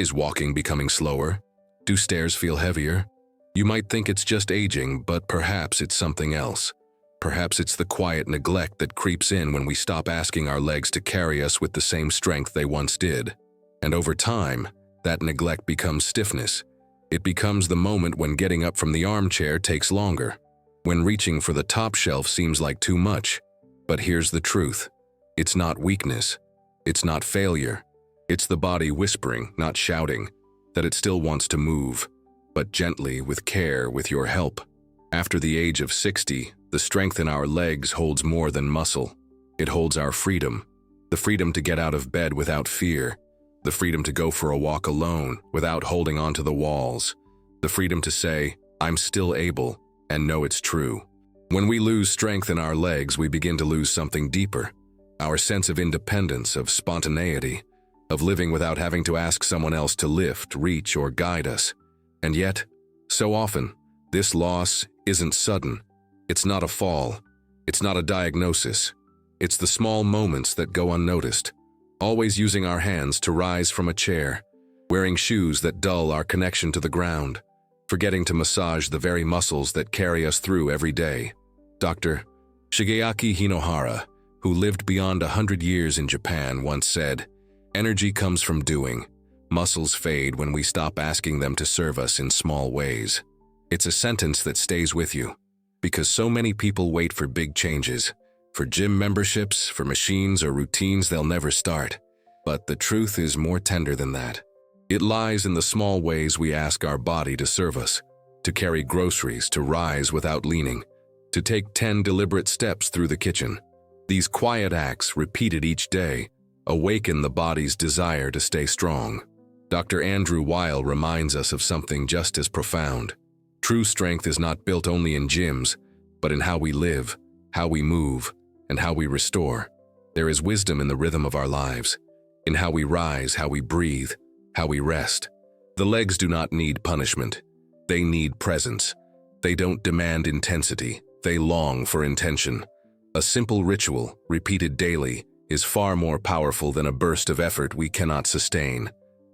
Is walking becoming slower? Do stairs feel heavier? You might think it's just aging, but perhaps it's something else. Perhaps it's the quiet neglect that creeps in when we stop asking our legs to carry us with the same strength they once did. And over time, that neglect becomes stiffness. It becomes the moment when getting up from the armchair takes longer, when reaching for the top shelf seems like too much. But here's the truth. It's not weakness. It's not failure. It's the body whispering, not shouting, that it still wants to move, but gently, with care, with your help. After the age of 60, the strength in our legs holds more than muscle. It holds our freedom. The freedom to get out of bed without fear. The freedom to go for a walk alone without holding onto the walls. The freedom to say, I'm still able, and know it's true. When we lose strength in our legs, we begin to lose something deeper. Our sense of independence, of spontaneity, of living without having to ask someone else to lift, reach, or guide us. And yet, so often, this loss isn't sudden. It's not a fall. It's not a diagnosis. It's the small moments that go unnoticed. Always using our hands to rise from a chair, wearing shoes that dull our connection to the ground, forgetting to massage the very muscles that carry us through every day. Dr. Shigeaki Hinohara, who lived beyond 100 years in Japan, once said, "Energy comes from doing. Muscles fade when we stop asking them to serve us in small ways." It's a sentence that stays with you, because so many people wait for big changes, for gym memberships, for machines or routines they'll never start. But the truth is more tender than that. It lies in the small ways we ask our body to serve us, to carry groceries, to rise without leaning, to take 10 deliberate steps through the kitchen. These quiet acts, repeated each day, awaken the body's desire to stay strong. Dr. Andrew Weil reminds us of something just as profound. True strength is not built only in gyms, but in how we live, how we move, and how we restore. There is wisdom in the rhythm of our lives, in how we rise, how we breathe, how we rest. The legs do not need punishment. They need presence. They don't demand intensity. They long for intention. A simple ritual, repeated daily, is far more powerful than a burst of effort we cannot sustain,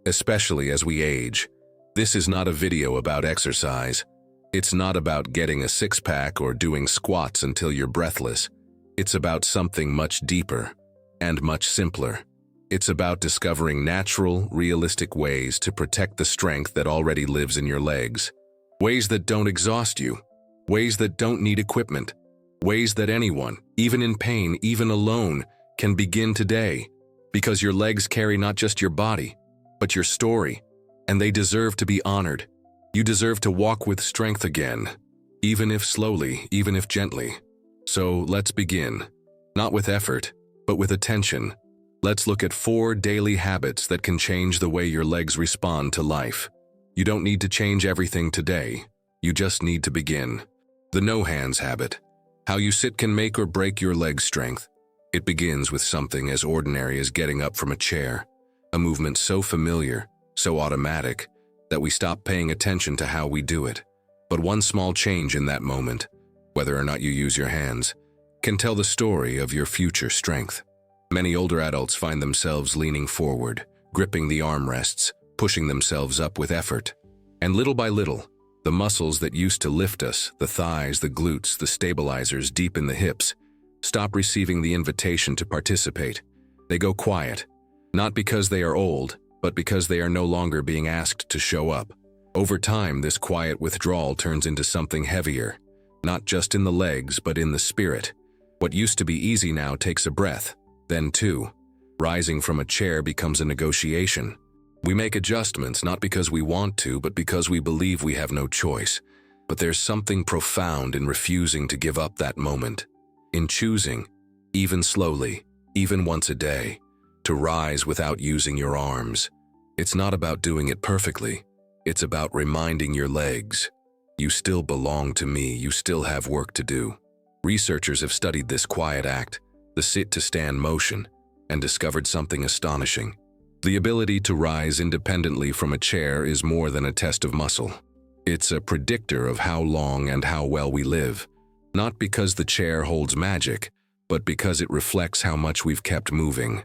especially as we age. This is not a video about exercise. It's not about getting a six-pack or doing squats until you're breathless. It's about something much deeper and much simpler. It's about discovering natural, realistic ways to protect the strength that already lives in your legs. Ways that don't exhaust you. Ways that don't need equipment. Ways that anyone, even in pain, even alone, can begin today. Because your legs carry not just your body, but your story, and they deserve to be honored. You deserve to walk with strength again, even if slowly, even if gently. So let's begin. Not with effort, but with attention. Let's look at 4 daily habits that can change the way your legs respond to life. You don't need to change everything today. You just need to begin. The no hands habit. How you sit can make or break your leg strength. It begins with something as ordinary as getting up from a chair, a movement so familiar, so automatic, that we stop paying attention to how we do it. But one small change in that moment, whether or not you use your hands, can tell the story of your future strength. Many older adults find themselves leaning forward, gripping the armrests, pushing themselves up with effort. And little by little, the muscles that used to lift us, the thighs, the glutes, the stabilizers deep in the hips, stop receiving the invitation to participate. They go quiet, not because they are old, but because they are no longer being asked to show up. Over time, this quiet withdrawal turns into something heavier, not just in the legs, but in the spirit. What used to be easy now takes a breath, then 2. Rising from a chair becomes a negotiation. We make adjustments not because we want to, but because we believe we have no choice. But there's something profound in refusing to give up that moment. In choosing, even slowly, even once a day, to rise without using your arms. It's not about doing it perfectly. It's about reminding your legs, you still belong to me, you still have work to do. Researchers have studied this quiet act, the sit-to-stand motion, and discovered something astonishing. The ability to rise independently from a chair is more than a test of muscle. It's a predictor of how long and how well we live, not because the chair holds magic, but because it reflects how much we've kept moving.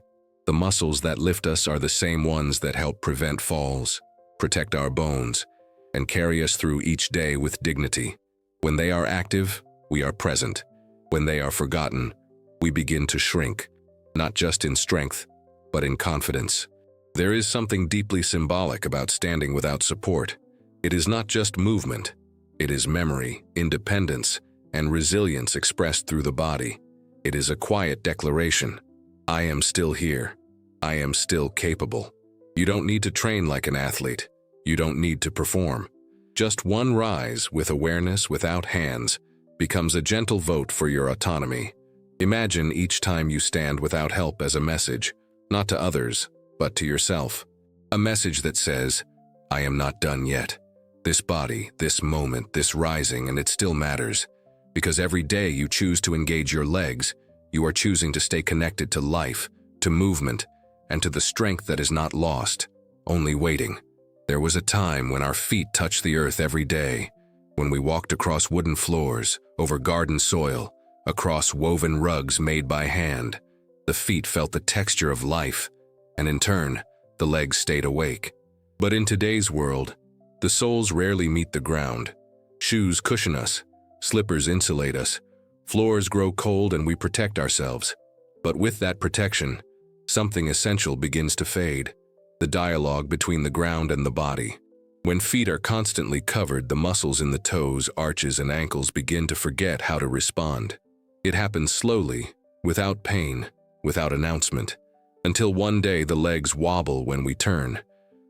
The muscles that lift us are the same ones that help prevent falls, protect our bones, and carry us through each day with dignity. When they are active, we are present. When they are forgotten, we begin to shrink, not just in strength, but in confidence. There is something deeply symbolic about standing without support. It is not just movement. It is memory, independence, and resilience expressed through the body. It is a quiet declaration. I am still here. I am still capable. You don't need to train like an athlete. You don't need to perform. Just one rise with awareness without hands becomes a gentle vote for your autonomy. Imagine each time you stand without help as a message, not to others, but to yourself. A message that says, I am not done yet. This body, this moment, this rising, and it still matters. Because every day you choose to engage your legs, you are choosing to stay connected to life, to movement, and to the strength that is not lost, only waiting. There was a time when our feet touched the earth every day, when we walked across wooden floors, over garden soil, across woven rugs made by hand. The feet felt the texture of life, and in turn, the legs stayed awake. But in today's world, the soles rarely meet the ground. Shoes cushion us, slippers insulate us, floors grow cold and we protect ourselves. But with that protection, something essential begins to fade. The dialogue between the ground and the body. When feet are constantly covered, the muscles in the toes, arches, and ankles begin to forget how to respond. It happens slowly, without pain, without announcement, until one day the legs wobble when we turn.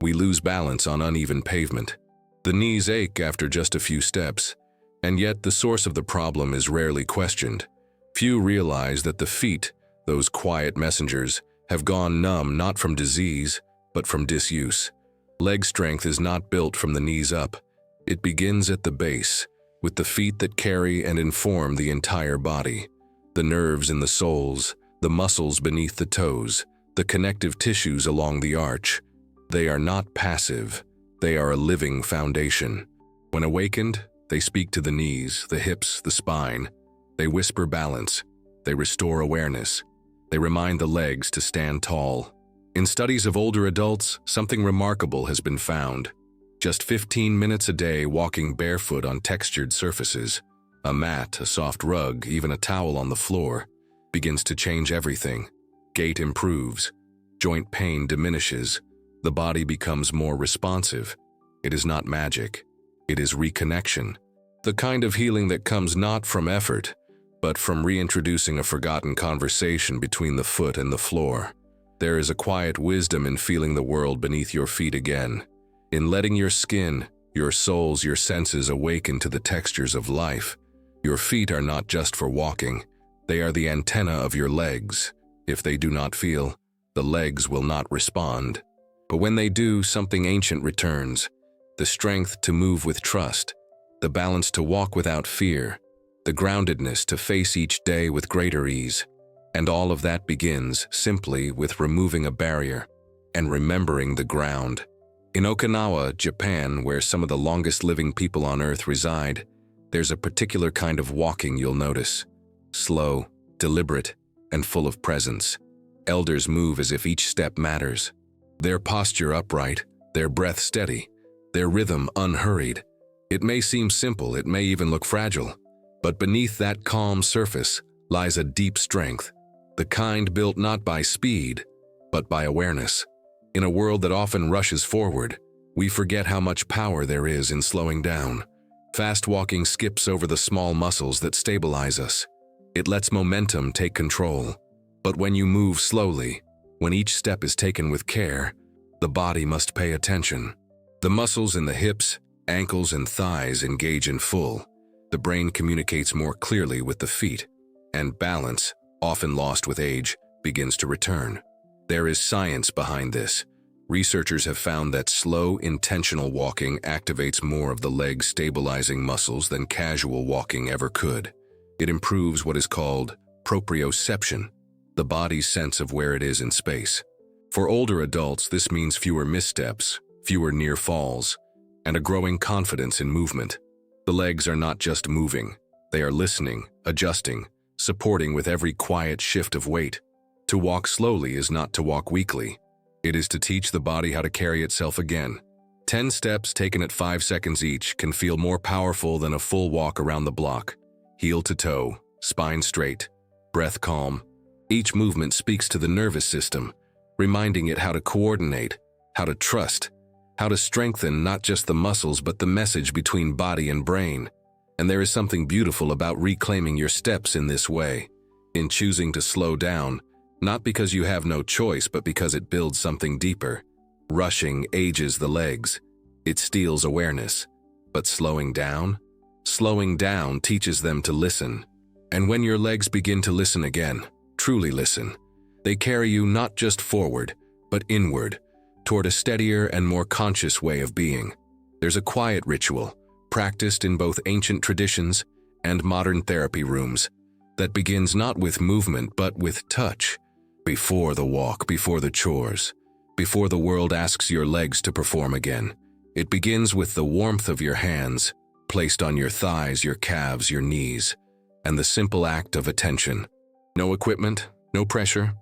We lose balance on uneven pavement. The knees ache after just a few steps, and yet the source of the problem is rarely questioned. Few realize that the feet, those quiet messengers, have gone numb not from disease, but from disuse. Leg strength is not built from the knees up. It begins at the base, with the feet that carry and inform the entire body. The nerves in the soles, the muscles beneath the toes, the connective tissues along the arch. They are not passive. They are a living foundation. When awakened, they speak to the knees, the hips, the spine. They whisper balance. They restore awareness. They remind the legs to stand tall. In studies of older adults, something remarkable has been found. Just 15 minutes a day walking barefoot on textured surfaces, a mat, a soft rug, even a towel on the floor, begins to change everything. Gait improves. Joint pain diminishes. The body becomes more responsive. It is not magic. It is reconnection. The kind of healing that comes not from effort, but from reintroducing a forgotten conversation between the foot and the floor. There is a quiet wisdom in feeling the world beneath your feet again, in letting your skin, your soles, your senses awaken to the textures of life. Your feet are not just for walking. They are the antenna of your legs. If they do not feel, the legs will not respond. But when they do, something ancient returns. The strength to move with trust, the balance to walk without fear, the groundedness to face each day with greater ease. And all of that begins simply with removing a barrier and remembering the ground. In Okinawa, Japan, where some of the longest living people on Earth reside, there's a particular kind of walking you'll notice. Slow, deliberate, and full of presence. Elders move as if each step matters. Their posture upright, their breath steady, their rhythm unhurried. It may seem simple, it may even look fragile, but beneath that calm surface lies a deep strength. The kind built not by speed, but by awareness. In a world that often rushes forward, we forget how much power there is in slowing down. Fast walking skips over the small muscles that stabilize us. It lets momentum take control. But when you move slowly, when each step is taken with care, the body must pay attention. The muscles in the hips, ankles, and thighs engage in full. The brain communicates more clearly with the feet, and balance, often lost with age, begins to return. There is science behind this. Researchers have found that slow, intentional walking activates more of the leg stabilizing muscles than casual walking ever could. It improves what is called proprioception, the body's sense of where it is in space. For older adults, this means fewer missteps, fewer near falls, and a growing confidence in movement. The legs are not just moving, they are listening, adjusting, supporting with every quiet shift of weight. To walk slowly is not to walk weakly. It is to teach the body how to carry itself again. 10 steps taken at 5 seconds each can feel more powerful than a full walk around the block. Heel to toe, spine straight, breath calm. Each movement speaks to the nervous system, reminding it how to coordinate, how to trust, how to strengthen not just the muscles but the message between body and brain. And there is something beautiful about reclaiming your steps in this way, in choosing to slow down, not because you have no choice but because it builds something deeper. Rushing ages the legs. It steals awareness. But slowing down teaches them to listen. And when your legs begin to listen again, truly listen, they carry you not just forward, but inward, toward a steadier and more conscious way of being. There's a quiet ritual, practiced in both ancient traditions and modern therapy rooms, that begins not with movement but with touch. Before the walk, before the chores, before the world asks your legs to perform again. It begins with the warmth of your hands, placed on your thighs, your calves, your knees, and the simple act of attention. No equipment, no pressure,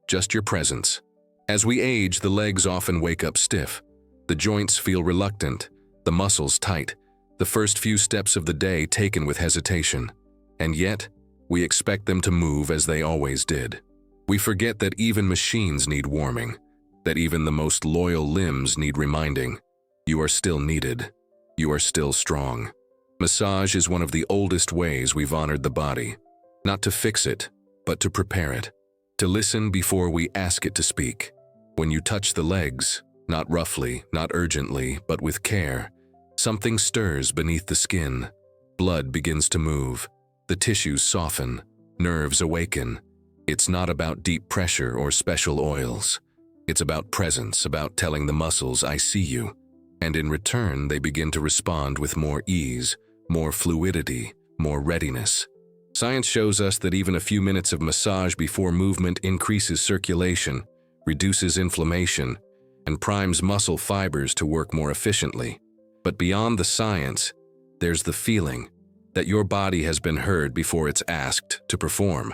just your presence. As we age, the legs often wake up stiff. The joints feel reluctant, the muscles tight, the first few steps of the day taken with hesitation. And yet, we expect them to move as they always did. We forget that even machines need warming, that even the most loyal limbs need reminding. You are still needed. You are still strong. Massage is one of the oldest ways we've honored the body, not to fix it, but to prepare it, to listen before we ask it to speak. When you touch the legs, not roughly, not urgently, but with care, something stirs beneath the skin. Blood begins to move. The tissues soften. Nerves awaken. It's not about deep pressure or special oils. It's about presence, about telling the muscles, I see you. And in return, they begin to respond with more ease, more fluidity, more readiness. Science shows us that even a few minutes of massage before movement increases circulation, reduces inflammation, and primes muscle fibers to work more efficiently. But beyond the science, there's the feeling that your body has been heard before it's asked to perform.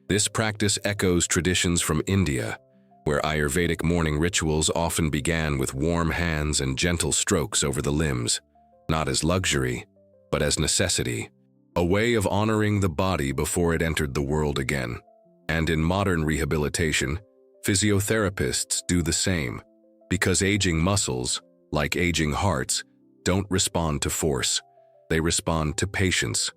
This practice echoes traditions from India, where Ayurvedic morning rituals often began with warm hands and gentle strokes over the limbs, not as luxury, but as necessity, a way of honoring the body before it entered the world again. And in modern rehabilitation, physiotherapists do the same, because aging muscles, like aging hearts, don't respond to force. They respond to patience,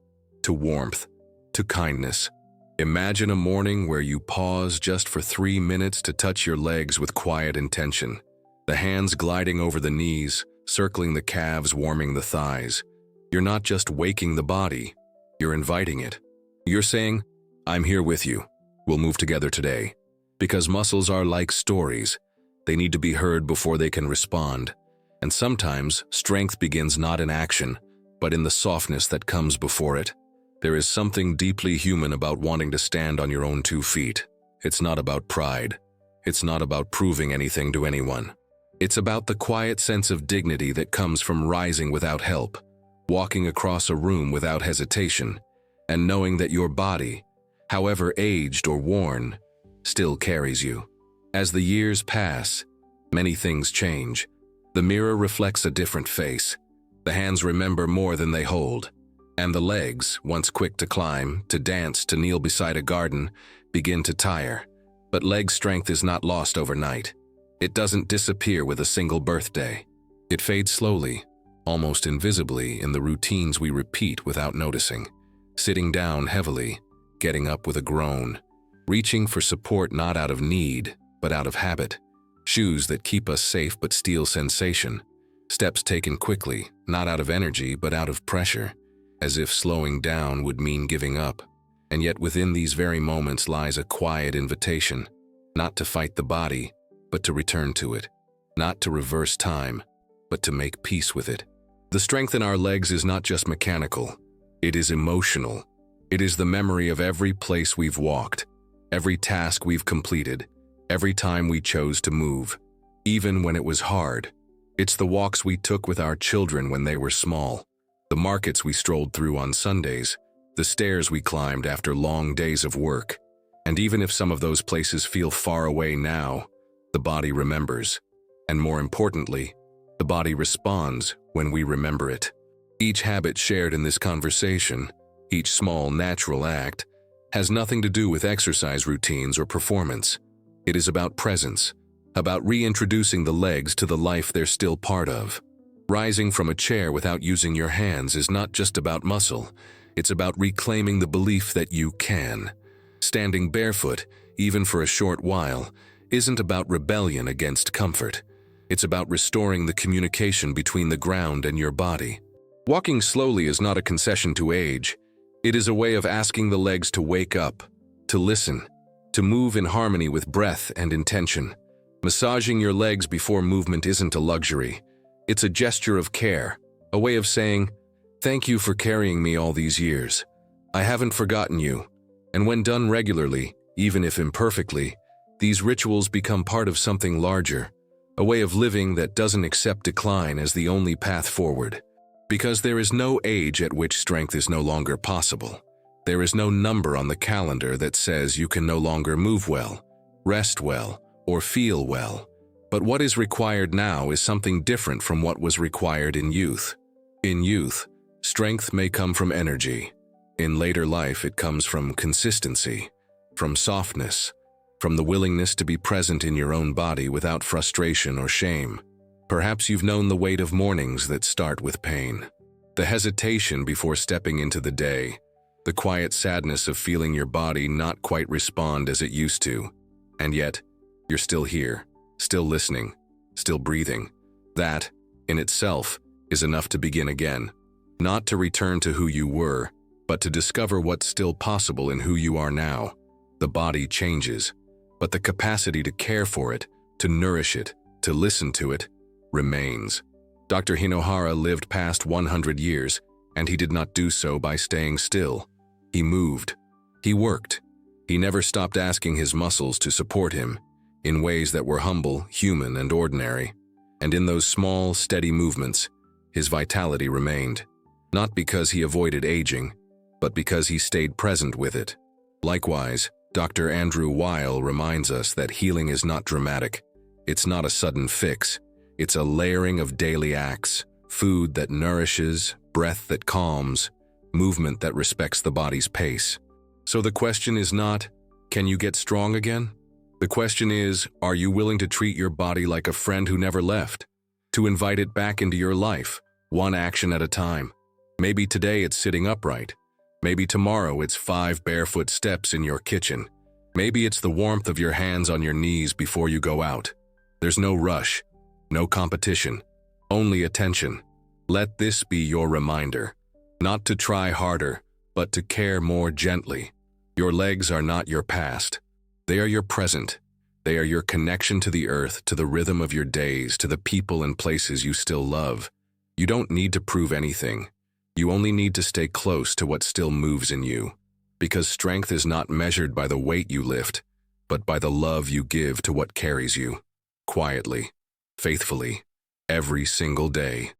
to warmth, to kindness. Imagine a morning where you pause just for 3 minutes to touch your legs with quiet intention, the hands gliding over the knees, circling the calves, warming the thighs. You're not just waking the body, you're inviting it. You're saying, I'm here with you. We'll move together today. Because muscles are like stories. They need to be heard before they can respond. And sometimes, strength begins not in action, but in the softness that comes before it. There is something deeply human about wanting to stand on your own 2 feet. It's not about pride. It's not about proving anything to anyone. It's about the quiet sense of dignity that comes from rising without help, walking across a room without hesitation, and knowing that your body, however aged or worn, still carries you. As the years pass, many things change. The mirror reflects a different face. The hands remember more than they hold. And the legs, once quick to climb, to dance, to kneel beside a garden, begin to tire. But leg strength is not lost overnight. It doesn't disappear with a single birthday. It fades slowly, almost invisibly, in the routines we repeat without noticing. Sitting down heavily, getting up with a groan, reaching for support not out of need, but out of habit. Shoes that keep us safe but steal sensation. Steps taken quickly, not out of energy, but out of pressure. As if slowing down would mean giving up. And yet within these very moments lies a quiet invitation, not to fight the body, but to return to it, not to reverse time, but to make peace with it. The strength in our legs is not just mechanical, it is emotional. It is the memory of every place we've walked, every task we've completed, every time we chose to move, even when it was hard. It's the walks we took with our children when they were small, the markets we strolled through on Sundays, the stairs we climbed after long days of work. And even if some of those places feel far away now, the body remembers. And more importantly, the body responds when we remember it. Each habit shared in this conversation, each small natural act, has nothing to do with exercise routines or performance. It is about presence, about reintroducing the legs to the life they're still part of. Rising from a chair without using your hands is not just about muscle, it's about reclaiming the belief that you can. Standing barefoot, even for a short while, isn't about rebellion against comfort. It's about restoring the communication between the ground and your body. Walking slowly is not a concession to age. It is a way of asking the legs to wake up, to listen, to move in harmony with breath and intention. Massaging your legs before movement isn't a luxury. It's a gesture of care, a way of saying, "Thank you for carrying me all these years. I haven't forgotten you." And when done regularly, even if imperfectly, these rituals become part of something larger, a way of living that doesn't accept decline as the only path forward. Because there is no age at which strength is no longer possible. There is no number on the calendar that says you can no longer move well, rest well, or feel well. But what is required now is something different from what was required in youth. In youth, strength may come from energy. In later life, it comes from consistency, from softness, from the willingness to be present in your own body without frustration or shame. Perhaps you've known the weight of mornings that start with pain, the hesitation before stepping into the day, the quiet sadness of feeling your body not quite respond as it used to. And yet, you're still here, still listening, still breathing. That, in itself, is enough to begin again. Not to return to who you were, but to discover what's still possible in who you are now. The body changes, but the capacity to care for it, to nourish it, to listen to it, remains. Dr. Hinohara lived past 100 years, and he did not do so by staying still. He moved. He worked. He never stopped asking his muscles to support him, in ways that were humble, human, and ordinary. And in those small, steady movements, his vitality remained. Not because he avoided aging, but because he stayed present with it. Likewise, Dr. Andrew Weil reminds us that healing is not dramatic. It's not a sudden fix. It's a layering of daily acts, food that nourishes, breath that calms, movement that respects the body's pace. So the question is not, can you get strong again? The question is, are you willing to treat your body like a friend who never left? To invite it back into your life, one action at a time. Maybe today it's sitting upright. Maybe tomorrow it's 5 barefoot steps in your kitchen. Maybe it's the warmth of your hands on your knees before you go out. There's no rush, no competition, only attention. Let this be your reminder, not to try harder, but to care more gently. Your legs are not your past. They are your present. They are your connection to the earth, to the rhythm of your days, to the people and places you still love. You don't need to prove anything. You only need to stay close to what still moves in you. Because strength is not measured by the weight you lift, but by the love you give to what carries you. Quietly, faithfully, every single day.